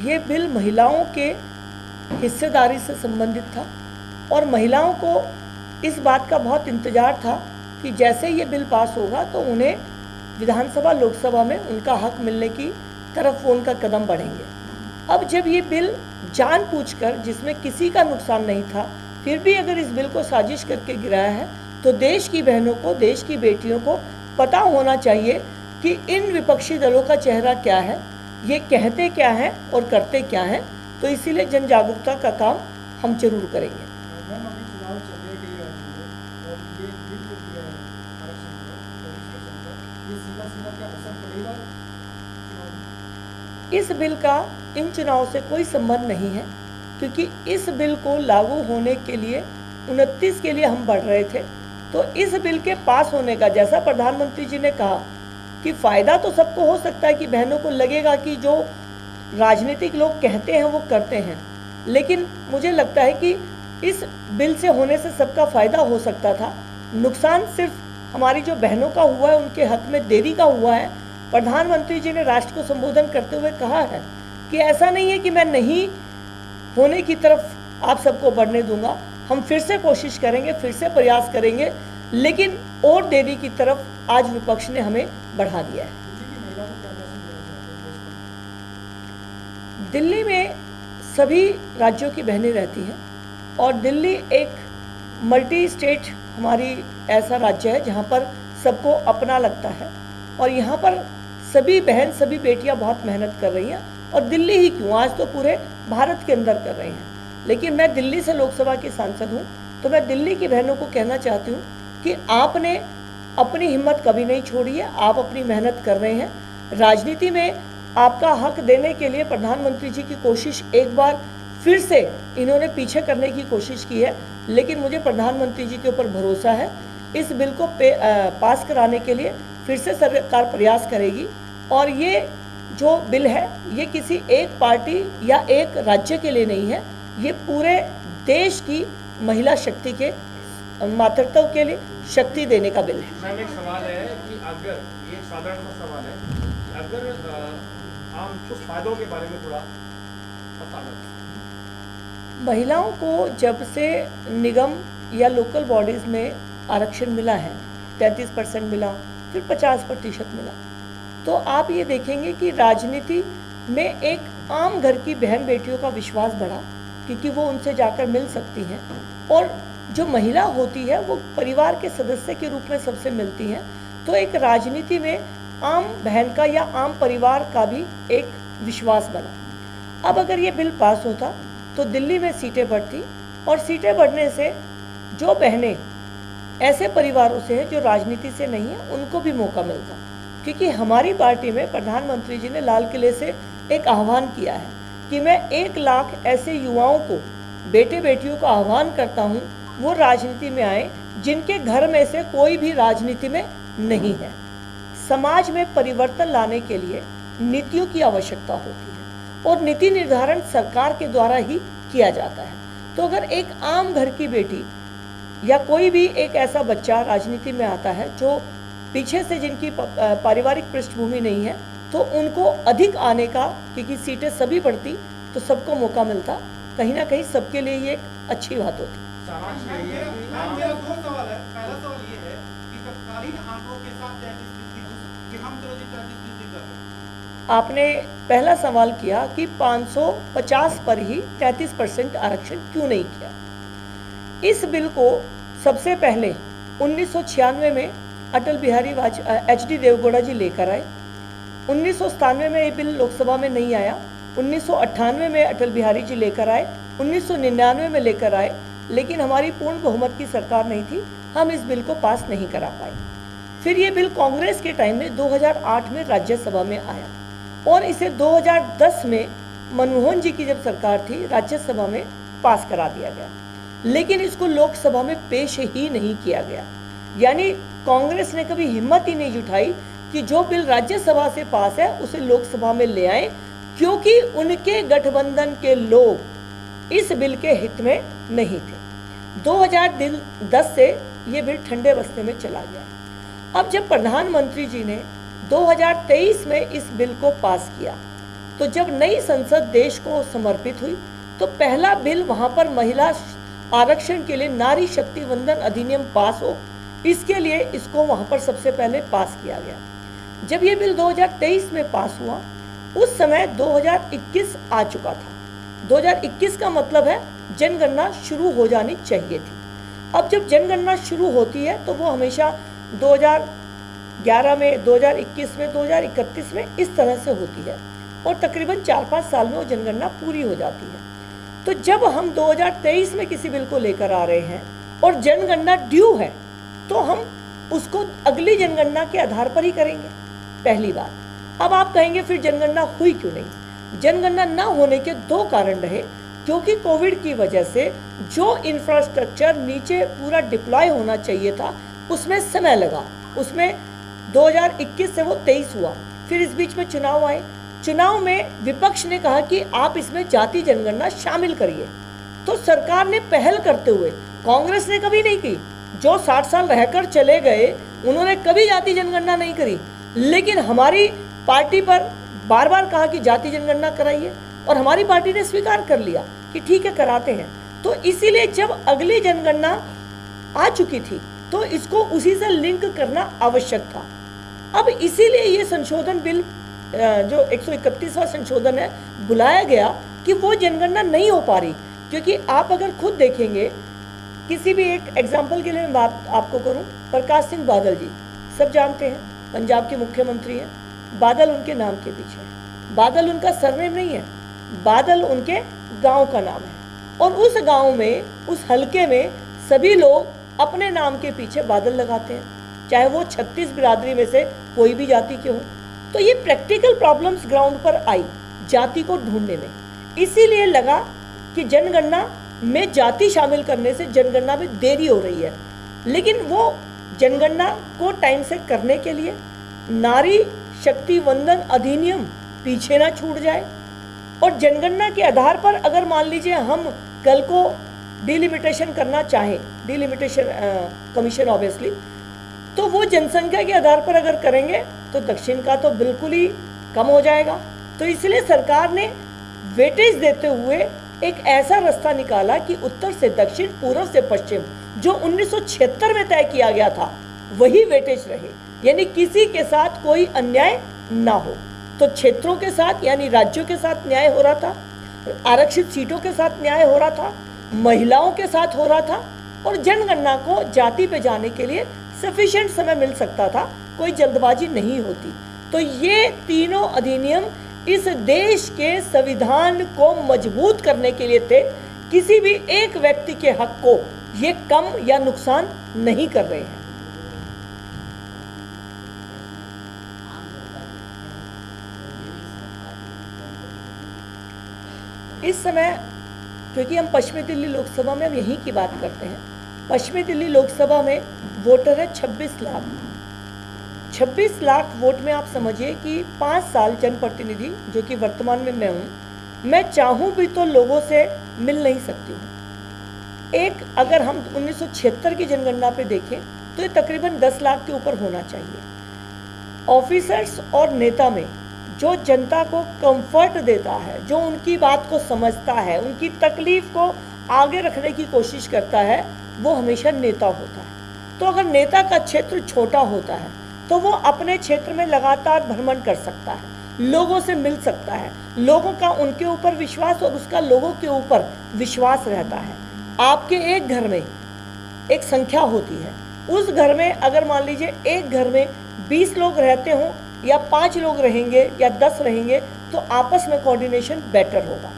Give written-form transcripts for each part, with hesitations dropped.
ये बिल महिलाओं के हिस्सेदारी से संबंधित था और महिलाओं को इस बात का बहुत इंतज़ार था कि जैसे ये बिल पास होगा तो उन्हें विधानसभा लोकसभा में उनका हक मिलने की तरफ वो उनका कदम बढ़ेंगे। अब जब ये बिल जानबूझकर, जिसमें किसी का नुकसान नहीं था, फिर भी अगर इस बिल को साजिश करके गिराया है तो देश की बहनों को, देश की बेटियों को पता होना चाहिए कि इन विपक्षी दलों का चेहरा क्या है, ये कहते क्या हैं और करते क्या हैं। तो इसीलिए जन जागरूकता का काम हम जरूर करेंगे। इस बिल का इन चुनाव से कोई संबंध नहीं है, क्योंकि इस बिल को लागू होने के लिए 29 के लिए हम बढ़ रहे थे। तो इस बिल के पास होने का, जैसा प्रधानमंत्री जी ने कहा कि फ़ायदा तो सबको हो सकता है कि बहनों को लगेगा कि जो राजनीतिक लोग कहते हैं वो करते हैं, लेकिन मुझे लगता है कि इस बिल से होने से सबका फ़ायदा हो सकता था। नुकसान सिर्फ हमारी जो बहनों का हुआ है, उनके हक में देरी का हुआ है। प्रधानमंत्री जी ने राष्ट्र को संबोधन करते हुए कहा है कि ऐसा नहीं है कि मैं नहीं होने की तरफ आप सबको बढ़ने दूंगा, हम फिर से कोशिश करेंगे, फिर से प्रयास करेंगे, लेकिन और देरी की तरफ आज विपक्ष ने हमें बढ़ा दिया है। दिल्ली में सभी राज्यों की बहनें रहती हैं और दिल्ली एक मल्टी स्टेट हमारी ऐसा राज्य है जहाँ पर सबको अपना लगता है और यहाँ पर सभी बहन, सभी बेटियाँ बहुत मेहनत कर रही हैं। और दिल्ली ही क्यों, आज तो पूरे भारत के अंदर कर रही हैं। लेकिन मैं दिल्ली से लोकसभा की सांसद हूँ, तो मैं दिल्ली की बहनों को कहना चाहती हूँ कि आपने अपनी हिम्मत कभी नहीं छोड़ी है, आप अपनी मेहनत कर रहे हैं। राजनीति में आपका हक देने के लिए प्रधानमंत्री जी की कोशिश एक बार फिर से इन्होंने पीछे करने की कोशिश की है, लेकिन मुझे प्रधानमंत्री जी के ऊपर भरोसा है। इस बिल को पास कराने के लिए फिर से सरकार प्रयास करेगी और ये जो बिल है ये किसी एक पार्टी या एक राज्य के लिए नहीं है, ये पूरे देश की महिला शक्ति के मातृत्व के लिए शक्ति देने का बिल है। मैम, एक सवाल है कि अगर ये एक साधारण सा सवाल है कि अगर हम कुछ फायदों के बारे में थोड़ा बताना। महिलाओं को जब से निगम या लोकल बॉडीज़ में आरक्षण मिला है, 33% मिला, फिर 50% मिला, तो आप ये देखेंगे कि राजनीति में एक आम घर की बहन बेटियों का विश्वास बढ़ा, क्योंकि वो उनसे जाकर मिल सकती हैं और जो महिला होती है वो परिवार के सदस्य के रूप में सबसे मिलती हैं। तो एक राजनीति में आम बहन का या आम परिवार का भी एक विश्वास बना। अब अगर ये बिल पास होता तो दिल्ली में सीटें बढ़ती और सीटें बढ़ने से जो बहनें ऐसे परिवारों से हैं जो राजनीति से नहीं है, उनको भी मौका मिलता। क्योंकि हमारी पार्टी में प्रधानमंत्री जी ने लाल किले से एक आह्वान किया है कि मैं 1 लाख ऐसे युवाओं को, बेटे बेटियों को आह्वान करता हूं वो राजनीति में आए जिनके घर में से कोई भी राजनीति में नहीं है। समाज में परिवर्तन लाने के लिए नीतियों की आवश्यकता होती है और नीति निर्धारण सरकार के द्वारा ही किया जाता है। तो अगर एक आम घर की बेटी या कोई भी एक ऐसा बच्चा राजनीति में आता है जो पीछे से जिनकी पारिवारिक पृष्ठभूमि नहीं है, तो उनको अधिक आने का, क्योंकि सीटें सभी बढ़ती तो सबको मौका मिलता, कहीं ना कहीं सबके लिए ये एक अच्छी बात होती। मेरा 2 सवाल है। पहला सवाल ये है कि तत्कालीन आंकड़ों के साथ 33% कि हम 33% कर रहे हैं। आपने पहला सवाल किया कि 550 पर ही 33% आरक्षण क्यों नहीं किया। इस बिल को सबसे पहले 1996 में अटल बिहारी HD देवगौड़ा जी लेकर आए। 1997 में ये बिल लोकसभा में नहीं आया, 1998 में अटल बिहारी जी लेकर आए, 1999 में लेकर आए, लेकिन हमारी पूर्ण बहुमत की सरकार नहीं थी, हम इस बिल को पास नहीं करा पाए। फिर ये बिल कांग्रेस के टाइम में 2008 में राज्यसभा में आया और इसे 2010 में मनमोहन जी की जब सरकार थी, राज्यसभा में पास करा दिया गया, लेकिन इसको लोकसभा में पेश ही नहीं किया गया। यानी कांग्रेस ने कभी हिम्मत ही नहीं जुटाई कि जो बिल राज्यसभा से पास है उसे लोकसभा में ले आए, क्योंकि उनके गठबंधन के लोग इस बिल के हित में नहीं थे। 2010 से ये बिल ठंडे बस्ते में चला गया। अब जब प्रधानमंत्री जी ने 2023 में इस बिल को पास किया तो जब नई संसद देश को समर्पित हुई तो पहला बिल वहाँ पर महिला आरक्षण के लिए नारी शक्ति वंदन अधिनियम पास हो, इसके लिए इसको वहाँ पर सबसे पहले पास किया गया। जब ये बिल 2023 में पास हुआ उस समय 2021 आ चुका था। 2021 का मतलब है जनगणना शुरू हो जानी चाहिए थी। अब जब जनगणना शुरू होती है तो वो हमेशा 2011 में, 2021 में, 2031 में इस तरह से होती है और तकरीबन 4-5 साल में वो जनगणना पूरी हो जाती है। तो जब हम 2023 में किसी बिल को लेकर आ रहे हैं और जनगणना ड्यू है तो हम उसको अगली जनगणना के आधार पर ही करेंगे, पहली बात। अब आप कहेंगे फिर जनगणना हुई क्यों नहीं? जनगणना ना होने के 2 कारण रहे, क्योंकि कोविड की वजह से जो इंफ्रास्ट्रक्चर नीचे पूरा डिप्लॉय होना चाहिए था उसमें समय लगा। उसमें 2021 से वो 23 हुआ, फिर इस बीच में चुनाव आए। चुनाव में विपक्ष ने कहा कि आप इसमें जाति जनगणना शामिल करिए, तो सरकार ने पहल करते हुए, कांग्रेस ने कभी नहीं की, जो 60 साल रहकर चले गए उन्होंने कभी जाति जनगणना नहीं करी, लेकिन हमारी पार्टी पर बार बार कहा कि जाति जनगणना कराइए और हमारी पार्टी ने स्वीकार कर लिया कि ठीक है कराते हैं। तो इसीलिए जब अगली जनगणना आ चुकी थी तो इसको उसी से लिंक करना आवश्यक था। अब इसीलिए ये संशोधन बिल जो 131वां संशोधन है बुलाया गया कि वो जनगणना नहीं हो पा रही, क्योंकि आप अगर खुद देखेंगे, किसी भी एक एग्जाम्पल के लिए मैं बात आपको करूं, प्रकाश सिंह बादल जी सब जानते हैं, पंजाब के मुख्यमंत्री हैं। बादल उनके नाम के पीछे है, बादल उनका सरनेम नहीं है, बादल उनके गांव का नाम है और उस गांव में, उस हलके में सभी लोग अपने नाम के पीछे बादल लगाते हैं, चाहे वो 36 बिरादरी में से कोई भी जाति के हो। तो ये प्रैक्टिकल प्रॉब्लम्स ग्राउंड पर आई जाति को ढूंढने में, इसीलिए लगा कि जनगणना में जाति शामिल करने से जनगणना में देरी हो रही है। लेकिन वो जनगणना को टाइम से करने के लिए नारी शक्ति वंदन अधिनियम पीछे ना छूट जाए और जनगणना के आधार पर अगर मान लीजिए हम कल को डिलिमिटेशन करना चाहें, डिलिमिटेशन कमीशन ऑब्वियसली, तो वो जनसंख्या के आधार पर अगर करेंगे तो दक्षिण का तो बिल्कुल ही कम हो जाएगा। तो इसलिए सरकार ने वेटेज देते हुए एक ऐसा रास्ता निकाला कि उत्तर से दक्षिण, पूर्व से पश्चिम, जो 1976 में तय किया गया था वही वेटेज रहे, यानी किसी के साथ कोई अन्याय ना हो। तो क्षेत्रों के साथ यानी राज्यों के साथ न्याय हो रहा था, आरक्षित सीटों के साथ न्याय हो रहा था, महिलाओं के साथ हो रहा था और जनगणना को जाति पे जाने के लिए सफिशिएंट समय मिल सकता था, कोई जल्दबाजी नहीं होती। तो ये तीनों अधिनियम इस देश के संविधान को मजबूत करने के लिए थे, किसी भी एक व्यक्ति के हक को ये कम या नुकसान नहीं कर रहे हैं। इस समय क्योंकि हम पश्चिमी दिल्ली लोकसभा में हम यहीं की बात करते हैं, पश्चिमी दिल्ली लोकसभा में वोटर है 26 लाख। 26 लाख वोट में आप समझिए कि 5 साल जनप्रतिनिधि, जो कि वर्तमान में मैं हूँ, मैं चाहूँ भी तो लोगों से मिल नहीं सकती हूँ। एक अगर हम 1976 की जनगणना पे देखें तो ये तकरीबन 10 लाख के ऊपर होना चाहिए। ऑफिसर्स और नेता में जो जनता को कंफर्ट देता है, जो उनकी बात को समझता है, उनकी तकलीफ को आगे रखने की कोशिश करता है, वो हमेशा नेता होता है। तो अगर नेता का क्षेत्र छोटा होता है तो वो अपने क्षेत्र में लगातार भ्रमण कर सकता है, लोगों से मिल सकता है, लोगों का उनके ऊपर विश्वास और उसका लोगों के ऊपर विश्वास रहता है। आपके एक घर में एक संख्या होती है, उस घर में अगर मान लीजिए एक घर में 20 लोग रहते हों या 5 लोग रहेंगे या 10 रहेंगे तो आपस में कोऑर्डिनेशन बेटर होगा।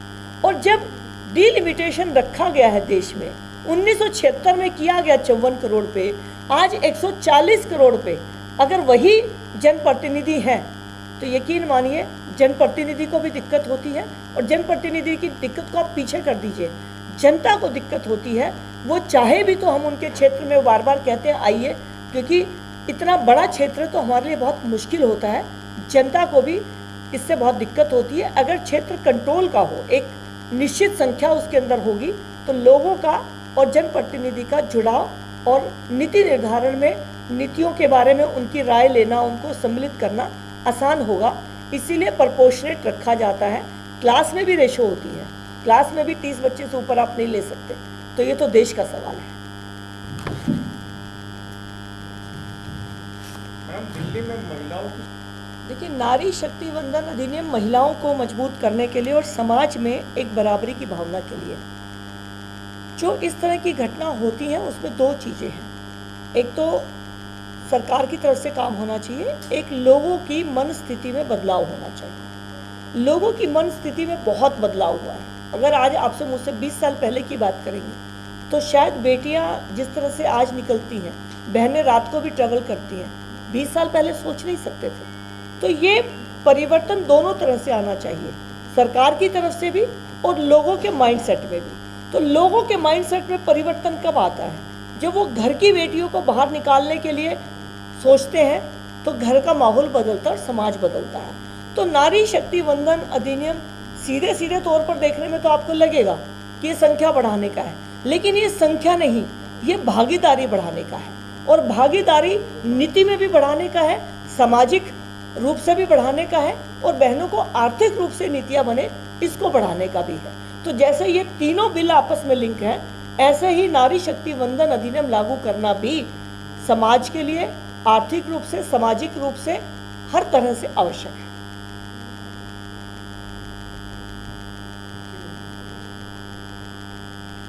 और जब डिलिमिटेशन रखा गया है देश में, 1976 में किया गया 54 करोड़ पे, आज 140 करोड़ पे अगर वही जनप्रतिनिधि हैं तो यकीन मानिए जनप्रतिनिधि को भी दिक्कत होती है। और जनप्रतिनिधि की दिक्कत को आप पीछे कर दीजिए, जनता को दिक्कत होती है। वो चाहे भी तो हम उनके क्षेत्र में बार बार कहते हैं आइए, क्योंकि इतना बड़ा क्षेत्र तो हमारे लिए बहुत मुश्किल होता है, जनता को भी इससे बहुत दिक्कत होती है। अगर क्षेत्र कंट्रोल का हो, एक निश्चित संख्या उसके अंदर होगी तो लोगों का और जनप्रतिनिधि का जुड़ाव और नीति निर्धारण में नीतियों के बारे में उनकी राय लेना, उनको सम्मिलित करना आसान होगा। इसीलिए प्रपोर्शनेट रखा जाता है। क्लास में भी रेशो होती है, क्लास में भी 30 बच्चे से ऊपर आप नहीं ले सकते। तो ये तो देश का सवाल है। मैडम, दिल्ली में महिलाओं की देखिए, नारी शक्ति वंदन अधिनियम महिलाओं को मजबूत करने के लिए और समाज में एक बराबरी की भावना के लिए। जो इस तरह की घटना होती हैं उसमें दो चीज़ें हैं। एक तो सरकार की तरफ से काम होना चाहिए, एक लोगों की मन स्थिति में बदलाव होना चाहिए। लोगों की मन स्थिति में बहुत बदलाव हुआ है। अगर आज आपसे मुझसे 20 साल पहले की बात करेंगे तो शायद बेटियां जिस तरह से आज निकलती हैं, बहनें रात को भी ट्रैवल करती हैं, 20 साल पहले सोच नहीं सकते थे। तो ये परिवर्तन दोनों तरह से आना चाहिए, सरकार की तरफ से भी और लोगों के माइंडसेट में भी। तो लोगों के माइंडसेट में परिवर्तन कब आता है? जब वो घर की बेटियों को बाहर निकालने के लिए सोचते हैं तो घर का माहौल बदलता है और समाज बदलता है। तो नारी शक्ति वंदन अधिनियम सीधे सीधे तौर पर देखने में तो आपको लगेगा कि ये संख्या बढ़ाने का है, लेकिन ये संख्या नहीं, ये भागीदारी बढ़ाने का है। और भागीदारी नीति में भी बढ़ाने का है, सामाजिक रूप से भी बढ़ाने का है, और बहनों को आर्थिक रूप से नीतियाँ बने इसको बढ़ाने का भी है। तो जैसे ये तीनों बिल आपस में लिंक हैं, ऐसे ही नारी शक्ति वंदन अधिनियम लागू करना भी समाज के लिए आर्थिक रूप से, सामाजिक रूप से हर तरह से आवश्यक है।